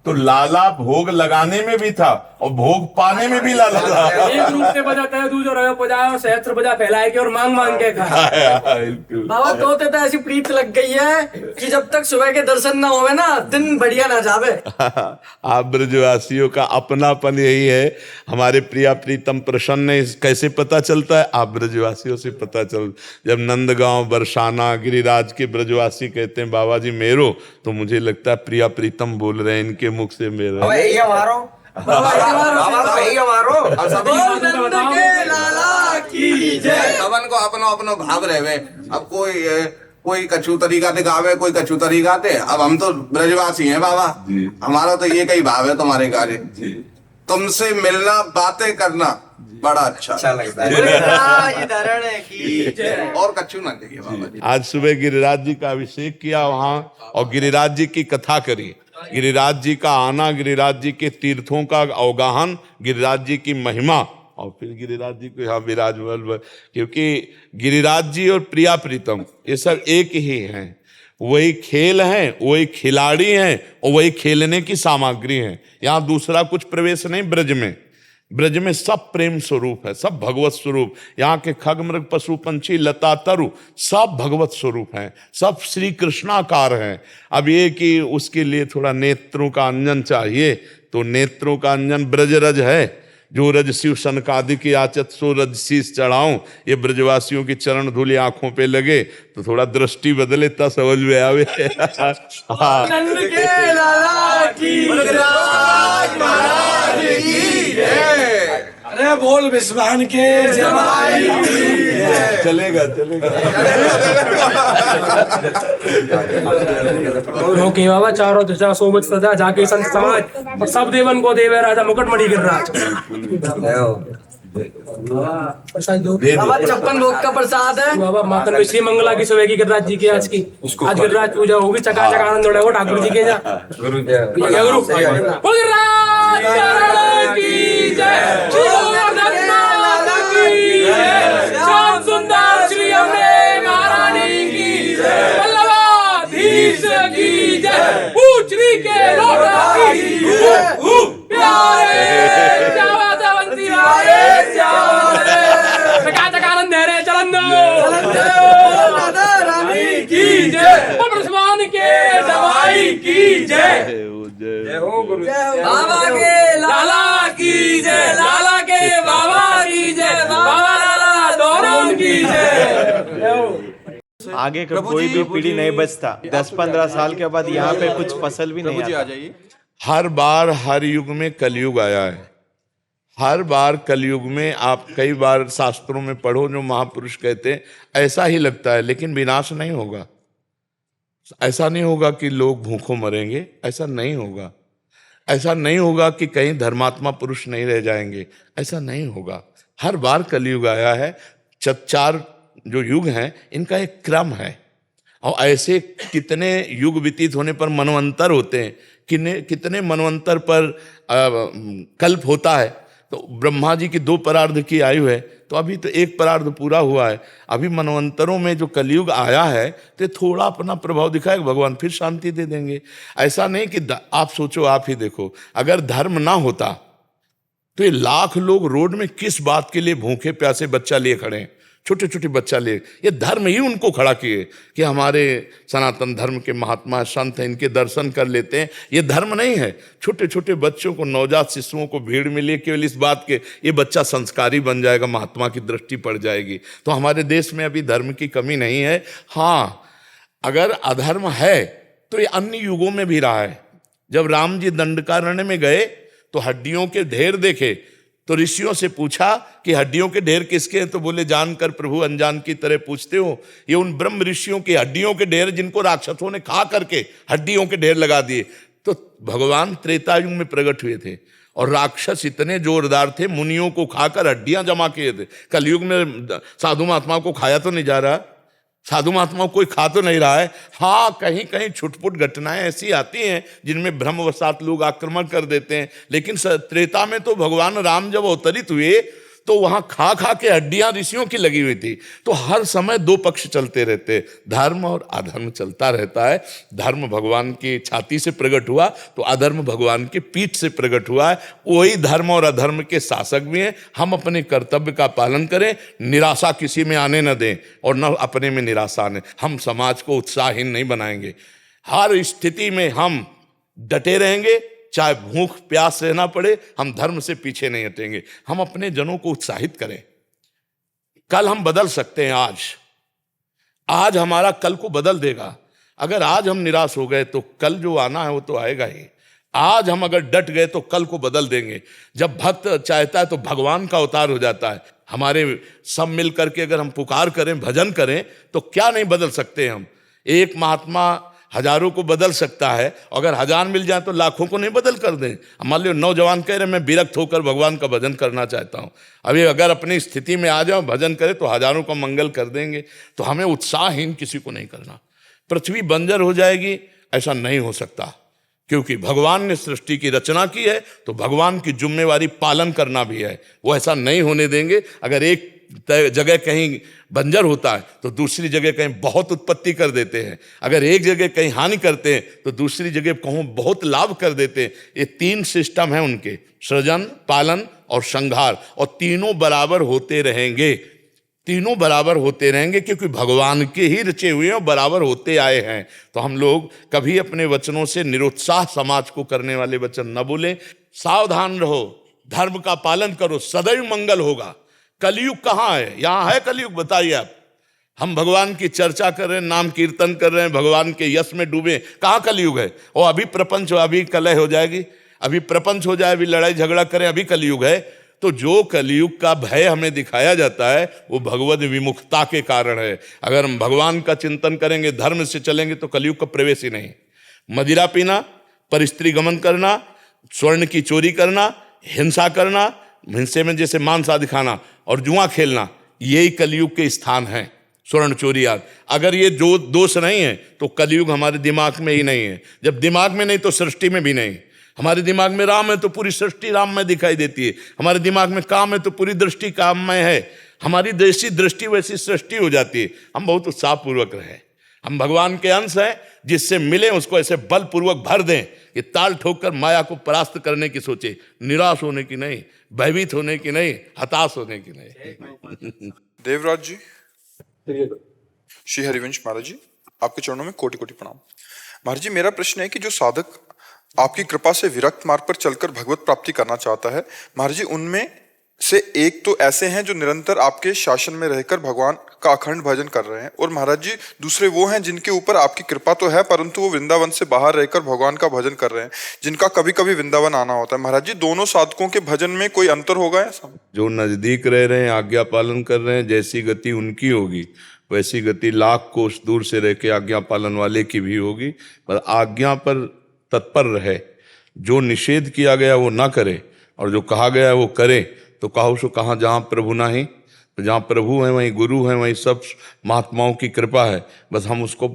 तो लाला भोग लगाने में भी था और भोग पाने में भी लाला था। एक रूप से बजाता है, दूसरा रहे बजाओ सहस्त्र बजा फैलाए के और मांग मांग के खाए। बाबा तोते तो ऐसी प्रीत लग गई है कि जब तक सुबह के दर्शन ना होवे ना, दिन बढ़िया ना जावे। आप ब्रजवासियों का अपनापन यही है। हमारे प्रिया प्रीतम प्रसन्न कैसे पता चलता है? आप ब्रजवासियों से पता चल। जब नंदगांव बरसाना गिरिराज के ब्रजवासी कहते हैं बाबा जी मेरो, तो मुझे लगता है प्रिया प्रीतम बोल रहे हैं इनके मुख से मेरा। सबन को अपनो अपनो भाव रहे। अब कोई कछु तरीका दिखावे, कोई कछु तरीका दे। अब हम तो ब्रजवासी हैं बाबा, हमारा तो ये कई भाव है तुम्हारे कार्य। तुमसे मिलना, बातें करना बड़ा अच्छा लगता है और कछु ना चाहिए बाबा जी। आज सुबह गिरिराज जी का अभिषेक किया वहां, और गिरिराज जी की कथा करी। गिरिराज जी का आना, गिरिराज जी के तीर्थों का अवगाहन, गिरिराज जी की महिमा, और फिर गिरिराज जी को यहाँ विराजमान। क्योंकि गिरिराज जी और प्रिया प्रीतम ये सब एक ही हैं, वही खेल हैं, वही खिलाड़ी हैं और वही खेलने की सामग्री हैं। यहाँ दूसरा कुछ प्रवेश नहीं। ब्रज में सब प्रेम स्वरूप है, सब भगवत स्वरूप। यहाँ के खग मृग पशु पंछी लता तरु सब भगवत स्वरूप हैं, सब श्री कृष्णाकार हैं। अब ये कि उसके लिए थोड़ा नेत्रों का अंजन चाहिए, तो नेत्रों का अंजन ब्रजरज है। जो रज शिव सनकादि की आचत सो रज शीस चढ़ाऊं, ये ब्रजवासियों की चरण धूलि आंखों पे लगे तो थोड़ा दृष्टि बदले, तब समझ में आवे। हाँ। नंद के लाला की जय। अरे बोल विश्वान के जमाई चलेगा। रोके बाबा चारों दिशा सोबत सदा जाके संत समाज और सब देवन को देवे राजा मुकुटमणि गिरिराज। बाबा 56 भोग का प्रसाद है। बाबा मातन में श्री मंगला की सुबह की गिरिराज जी की आज गिरिराज पूजा होगी, चकाचक आनंद उड़ेगा ठाकुर जी के। जा गुरु बोल गिरिराज की जय, श्री गोवर्धन माता की जय, श्याम सुंदर श्री अम्बे महारानी की जय, वल्लभाधीश की जय, पूछरी के लोटा की प्यारे जावंती वाले जावरे चकाचक आनंद दे रे चलन राधा रानी की जय, परशुराम के दवाई की जय। जय हो गुरु बाबा के लाला की जय, लाला के बाबा की जय, बाबा लाला दोनों की जय। आगे का कोई भी पीढ़ी नहीं बचता। 10-15 साल के बाद यहाँ पे कुछ फसल भी नहीं आता। हर बार हर युग में कलयुग आया है। हर बार कलयुग में आप कई बार शास्त्रों में पढ़ो, जो महापुरुष कहते हैं ऐसा ही लगता है, लेकिन विनाश नहीं होगा। ऐसा नहीं होगा कि लोग भूखों मरेंगे, ऐसा नहीं होगा। ऐसा नहीं होगा कि कहीं धर्मात्मा पुरुष नहीं रह जाएंगे, ऐसा नहीं होगा। हर बार कलयुग आया है। चार जो युग हैं इनका एक क्रम है, और ऐसे कितने युग व्यतीत होने पर मनवंतर होते हैं, कितने मनवंतर पर कल्प होता है। तो ब्रह्मा जी की 2 परार्ध की आयु है, तो अभी तो 1 परार्ध पूरा हुआ है। अभी मनवंतरों में जो कलयुग आया है तो थोड़ा अपना प्रभाव दिखाएगा, भगवान फिर शांति दे देंगे। ऐसा नहीं कि आप सोचो, आप ही देखो, अगर धर्म ना होता तो ये लाख लोग रोड में किस बात के लिए भूखे प्यासे बच्चा लिए खड़े हैं, छोटे छोटे बच्चा लिए। ये धर्म ही उनको खड़ा किए कि हमारे सनातन धर्म के महात्मा संत हैं, इनके दर्शन कर लेते हैं। ये धर्म नहीं है। छोटे छोटे बच्चों को, नवजात शिशुओं को भीड़ में लिए केवल इस बात के ये बच्चा संस्कारी बन जाएगा, महात्मा की दृष्टि पड़ जाएगी। तो हमारे देश में अभी धर्म की कमी नहीं है। हाँ, अगर अधर्म है तो ये अन्य युगों में भी रहा है। जब राम जी दंडकारण्य में गए तो हड्डियों के ढेर देखे, तो ऋषियों से पूछा कि हड्डियों के ढेर किसके हैं? तो बोले जानकर प्रभु अनजान की तरह पूछते हो। ये उन ब्रह्म ऋषियों की हड्डियों के ढेर जिनको राक्षसों ने खा करके हड्डियों के ढेर लगा दिए। तो भगवान त्रेता युग में प्रकट हुए थे और राक्षस इतने जोरदार थे, मुनियों को खाकर हड्डियां जमा किए थे। कलयुग में साधु महात्माओं को खाया तो नहीं जा रहा, साधु महात्माओं कोई खा तो नहीं रहा है। हाँ, कहीं कहीं छुटपुट घटनाएं ऐसी आती हैं जिनमें भ्रमवशात लोग आक्रमण कर देते हैं, लेकिन त्रेता में तो भगवान राम जब अवतरित हुए तो वहां खा खा के हड्डियां ऋषियों की लगी हुई थी। तो हर समय 2 पक्ष चलते रहते, धर्म और अधर्म चलता रहता है। धर्म भगवान की छाती से प्रकट हुआ तो अधर्म भगवान की पीठ से प्रकट हुआ है। वही धर्म और अधर्म के शासक भी हैं। हम अपने कर्तव्य का पालन करें, निराशा किसी में आने न दें और न अपने में निराशा आने। हम समाज को उत्साहहीन नहीं बनाएंगे। हर स्थिति में हम डटे रहेंगे, चाहे भूख प्यास रहना पड़े, हम धर्म से पीछे नहीं हटेंगे। हम अपने जनों को उत्साहित करें। कल हम बदल सकते हैं। आज हमारा कल को बदल देगा। अगर आज हम निराश हो गए तो कल जो आना है वो तो आएगा ही। आज हम अगर डट गए तो कल को बदल देंगे। जब भक्त चाहता है तो भगवान का अवतार हो जाता है। हमारे सब मिल करके अगर हम पुकार करें, भजन करें, तो क्या नहीं बदल सकते हम। एक महात्मा हजारों को बदल सकता है, अगर 1000 मिल जाए तो लाखों को नहीं बदल कर दें। मान लो नौजवान कह रहे मैं विरक्त होकर भगवान का भजन करना चाहता हूँ, अभी अगर अपनी स्थिति में आ जाओ, भजन करें तो हजारों का मंगल कर देंगे। तो हमें उत्साहहीन किसी को नहीं करना। पृथ्वी बंजर हो जाएगी ऐसा नहीं हो सकता, क्योंकि भगवान ने सृष्टि की रचना की है तो भगवान की जिम्मेवारी पालन करना भी है। वो ऐसा नहीं होने देंगे। अगर एक जगह कहीं बंजर होता है तो दूसरी जगह कहीं बहुत उत्पत्ति कर देते हैं। अगर एक जगह कहीं हानि करते हैं तो दूसरी जगह कहूँ बहुत लाभ कर देते हैं। ये 3 सिस्टम है उनके, सृजन, पालन और संहार, और तीनों बराबर होते रहेंगे। तीनों बराबर होते रहेंगे क्योंकि भगवान के ही रचे हुए हैं और बराबर होते आए हैं। तो हम लोग कभी अपने वचनों से निरुत्साह समाज को करने वाले वचन न बोलें। सावधान रहो, धर्म का पालन करो, सदैव मंगल होगा। कलयुग कहाँ है? यहाँ है कलयुग? बताइए आप। हम भगवान की चर्चा कर रहे हैं, नाम कीर्तन कर रहे हैं, भगवान के यश में डूबे, कहाँ कलयुग है? और अभी प्रपंच हो, अभी कलह हो जाएगी, अभी प्रपंच हो जाए, अभी लड़ाई झगड़ा करें, अभी कलयुग है। तो जो कलयुग का भय हमें दिखाया जाता है वो भगवत विमुखता के कारण है। अगर हम भगवान का चिंतन करेंगे, धर्म से चलेंगे तो कलयुग का प्रवेश ही नहीं। मदिरा पीना, परस्त्री गमन करना, स्वर्ण की चोरी करना, हिंसा करना, हिंसे में जैसे मांस आदि खाना और जुआ खेलना, यही कलयुग के स्थान हैं। स्वर्ण चोरी आदि, अगर ये जो दोष नहीं है तो कलयुग हमारे दिमाग में ही नहीं है। जब दिमाग में नहीं तो सृष्टि में भी नहीं। हमारे दिमाग में राम है तो पूरी सृष्टि राम में दिखाई देती है। हमारे दिमाग में काम है तो पूरी दृष्टि काम में है। हमारी जैसी दृष्टि वैसी सृष्टि हो जाती है। हम बहुत उत्साहपूर्वक रहे। हम भगवान के अंश हैं, जिससे मिले उसको ऐसे बलपूर्वक भर दें कि ताल ठोकर माया को परास्त करने की सोचे, निराश होने की नहीं, भयभीत होने की नहीं, हताश होने की नहीं। देवराज जी, श्री हरिवंश महाराज जी, आपके चरणों में कोटि कोटि प्रणाम। महाराज जी, मेरा प्रश्न है कि जो साधक आपकी कृपा से विरक्त मार्ग पर चलकर भगवत प्राप्ति करना चाहता है, महाराज जी, उनमें से एक तो ऐसे हैं जो निरंतर आपके शासन में रहकर भगवान का अखंड भजन कर रहे हैं, और महाराज जी दूसरे वो हैं जिनके ऊपर आपकी कृपा तो है परंतु वो वृंदावन से बाहर रहकर भगवान का भजन कर रहे हैं, जिनका कभी कभी वृंदावन आना होता है। महाराज जी दोनों साधकों के भजन में कोई अंतर होगा ऐसा? जो नजदीक रह रहे हैं, आज्ञा पालन कर रहे हैं, जैसी गति उनकी होगी वैसी गति लाख कोस दूर से रह के आज्ञा पालन वाले की भी होगी। पर आज्ञा पर तत्पर रहे, जो निषेध किया गया वो ना करे और जो कहा गया है वो करे। तो कहो सो कहाँ, जहाँ प्रभु नहीं, तो जहाँ प्रभु है वहीं गुरु है, वहीं सब महात्माओं की कृपा है। बस हम उसको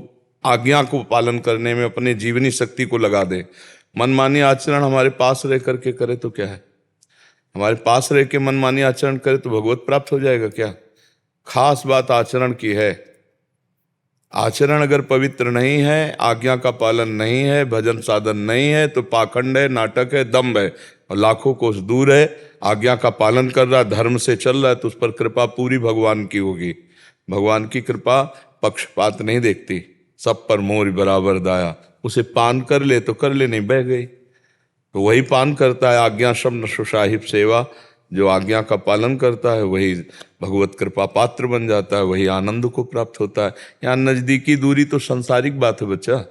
आज्ञा को पालन करने में अपने जीवनी शक्ति को लगा दें। मनमानी आचरण हमारे पास रह करके करे तो क्या है, हमारे पास रह के मनमानी आचरण करे तो भगवत प्राप्त हो जाएगा क्या? खास बात आचरण की है। आचरण अगर पवित्र नहीं है, आज्ञा का पालन नहीं है, भजन साधन नहीं है तो पाखंड है, नाटक है, दम्भ है और लाखों कोस दूर है। आज्ञा का पालन कर रहा है, धर्म से चल रहा है तो उस पर कृपा पूरी भगवान की होगी। भगवान की कृपा पक्षपात नहीं देखती, सब पर मोर बराबर दाया। उसे पान कर ले तो कर ले, नहीं बह गई तो वही पान करता है। आज्ञा शब्द सुसाहिब सेवा, जो आज्ञा का पालन करता है वही भगवत कृपा पात्र बन जाता है, वही आनंद को प्राप्त होता है। यहाँ नजदीकी दूरी तो सांसारिक बात है बच्चा,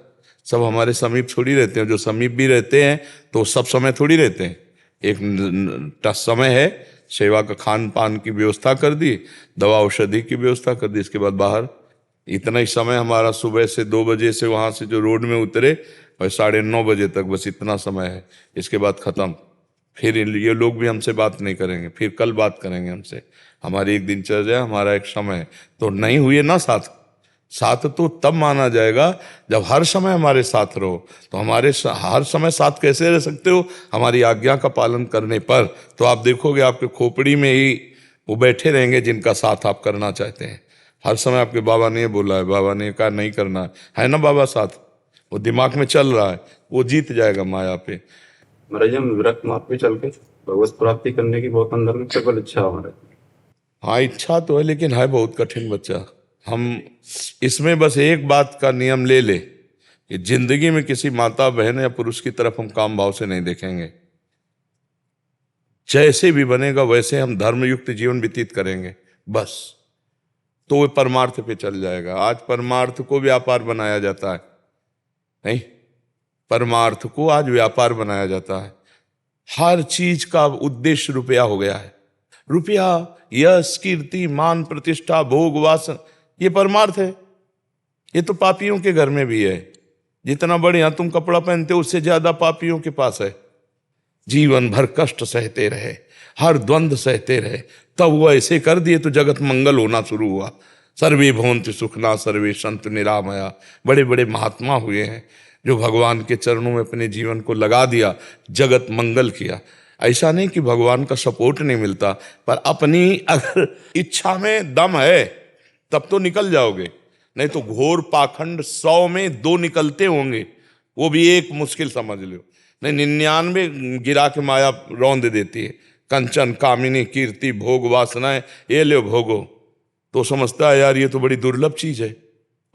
सब हमारे समीप थोड़ी रहते हैं। जो समीप भी रहते हैं तो सब समय थोड़ी रहते हैं। एक समय है, सेवा का खान पान की व्यवस्था कर दी, दवा औषधि की व्यवस्था कर दी, इसके बाद बाहर इतना ही समय हमारा सुबह से 2 बजे से वहाँ से जो रोड में उतरे और 9:30 बजे तक, बस इतना समय है। इसके बाद खत्म। फिर ये लोग भी हमसे बात नहीं करेंगे, फिर कल बात करेंगे हमसे। हमारी एक दिनचर्या, हमारा एक समय। तो नहीं हुए ना साथ, साथ तो तब माना जाएगा जब हर समय हमारे साथ रहो। तो हमारे हर समय साथ कैसे रह सकते हो? हमारी आज्ञा का पालन करने पर। तो आप देखोगे आपके खोपड़ी में ही वो बैठे रहेंगे जिनका साथ आप करना चाहते हैं। हर समय आपके बाबा ने बोला है, बाबा ने कहा नहीं करना है ना बाबा, साथ वो दिमाग में चल रहा है, वो जीत जाएगा माया पे। महाराज हम विरक्त मार्ग पे चल के भगवत प्राप्ति करने की बहुत अंदर में प्रबल इच्छा हमारे। हाँ इच्छा तो है, लेकिन है बहुत कठिन बच्चा। हम इसमें बस एक बात का नियम ले ले कि जिंदगी में किसी माता बहन या पुरुष की तरफ हम काम भाव से नहीं देखेंगे। जैसे भी बनेगा वैसे हम धर्मयुक्त जीवन व्यतीत करेंगे, बस तो वो परमार्थ पे चल जाएगा। आज परमार्थ को व्यापार बनाया जाता है, नहीं, परमार्थ को आज व्यापार बनाया जाता है। हर चीज का उद्देश्य रुपया हो गया है। रुपया, यश, कीर्ति, मान, प्रतिष्ठा, भोग, वासन, ये परमार्थ है। ये तो पापियों के घर में भी है। जितना बढ़िया तुम कपड़ा पहनते हो उससे ज्यादा पापियों के पास है। जीवन भर कष्ट सहते रहे, हर द्वंद्व सहते रहे, तब वो ऐसे कर दिए तो जगत मंगल होना शुरू हुआ। सर्वे भवन्तु सुखिनः सर्वे सन्तु निरामया। बड़े बड़े महात्मा हुए हैं जो भगवान के चरणों में अपने जीवन को लगा दिया, जगत मंगल किया। ऐसा नहीं कि भगवान का सपोर्ट नहीं मिलता, पर अपनी अगर इच्छा में दम है तब तो निकल जाओगे, नहीं तो घोर पाखंड 100 में 2 निकलते होंगे, वो भी एक मुश्किल समझ लो। नहीं 99 गिरा के माया रौंद देती है। कंचन, कामिनी, कीर्ति, भोग, वासनाएं, ये लो भोगो। तो समझता है यार ये तो बड़ी दुर्लभ चीज है।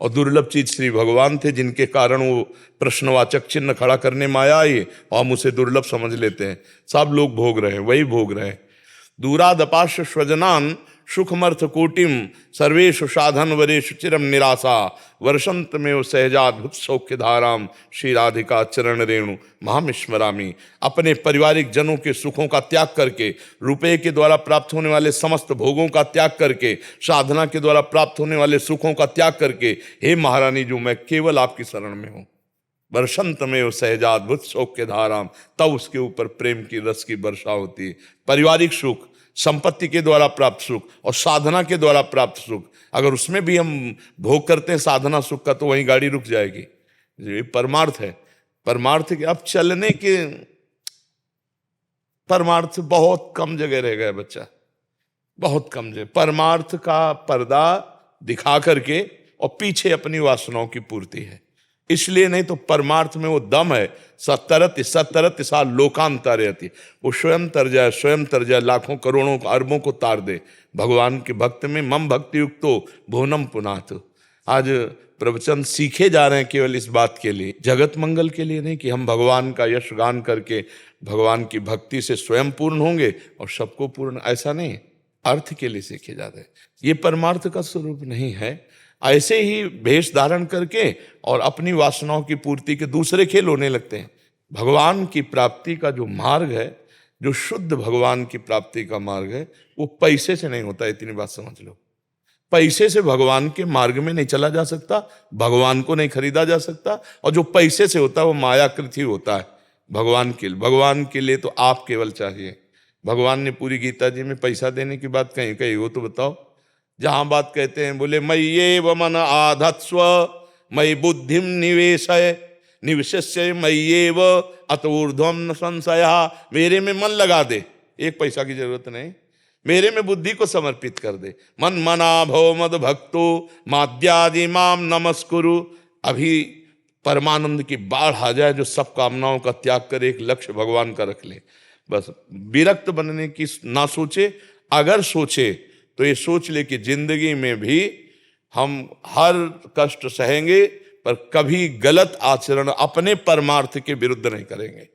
और दुर्लभ चीज श्री भगवान थे, जिनके कारण वो प्रश्नवाचक चिन्ह खड़ा करने माया आई और हम उसे दुर्लभ समझ लेते हैं। सब लोग भोग रहे हैं, वही भोग रहे हैं। दूरादपाश स्वजनान सुखमर्थ कोटिम सर्वेषु साधन वरेषु चिरम निराशा वर्षंत में सहजाद्भुत सौख्य धाराम श्री राधिका चरण रेणु महामिस्मरामी। अपने पारिवारिक जनों के सुखों का त्याग करके, रुपये के द्वारा प्राप्त होने वाले समस्त भोगों का त्याग करके, साधना के द्वारा प्राप्त होने वाले सुखों का त्याग करके, हे महारानी जो मैं केवल आपकी शरण में हूँ। वर्षंत में सहजाद्भुत सौख्य धाराम, तब उसके ऊपर प्रेम की रस की वर्षा होती है। पारिवारिक सुख, संपत्ति के द्वारा प्राप्त सुख और साधना के द्वारा प्राप्त सुख, अगर उसमें भी हम भोग करते हैं साधना सुख का, तो वहीं गाड़ी रुक जाएगी। ये परमार्थ है। परमार्थ के अब चलने के परमार्थ बहुत कम जगह रह गया बच्चा, बहुत कम जगह। परमार्थ का पर्दा दिखा करके और पीछे अपनी वासनाओं की पूर्ति है, इसलिए। नहीं तो परमार्थ में वो दम है। 70 साल लोकांतर रहती, वो स्वयं तर जाए, लाखों करोड़ों अरबों को तार दे। भगवान के भक्त में मम भक्ति युक्तो भुवनम पुनाथ। आज प्रवचन सीखे जा रहे हैं केवल इस बात के लिए, जगत मंगल के लिए नहीं कि हम भगवान का यश गान करके भगवान की भक्ति से स्वयं पूर्ण होंगे और सबको पूर्ण, ऐसा नहीं, अर्थ के लिए सीखे जाते हैं। ये परमार्थ का स्वरूप नहीं है। ऐसे ही वेश धारण करके और अपनी वासनाओं की पूर्ति के दूसरे खेल होने लगते हैं। भगवान की प्राप्ति का जो मार्ग है, जो शुद्ध भगवान की प्राप्ति का मार्ग है, वो पैसे से नहीं होता, इतनी बात समझ लो। पैसे से भगवान के मार्ग में नहीं चला जा सकता, भगवान को नहीं खरीदा जा सकता, और जो पैसे से होता है वो मायाकृत ही होता है। भगवान के लिए तो आप केवल चाहिए। भगवान ने पूरी गीता जी में पैसा देने की बात कहीं कही हो तो बताओ। जहां बात कहते हैं, बोले मय्येव मन आधत्स्व मयि बुद्धिम निवेशय निविशस्य मय्येव अत ऊर्ध्वम न संशयः। मेरे में मन लगा दे, एक पैसा की जरूरत नहीं, मेरे में बुद्धि को समर्पित कर दे। मन मना भव मद भक्तो माद्यादि माम नमस्कुरु। अभी परमानंद की बाढ़ आ जाए, जो सब कामनाओं का त्याग कर एक लक्ष्य भगवान का रख ले, बस विरक्त बनने की ना सोचे। अगर सोचे तो ये सोच ले कि जिंदगी में भी हम हर कष्ट सहेंगे, पर कभी गलत आचरण अपने परमार्थ के विरुद्ध नहीं करेंगे।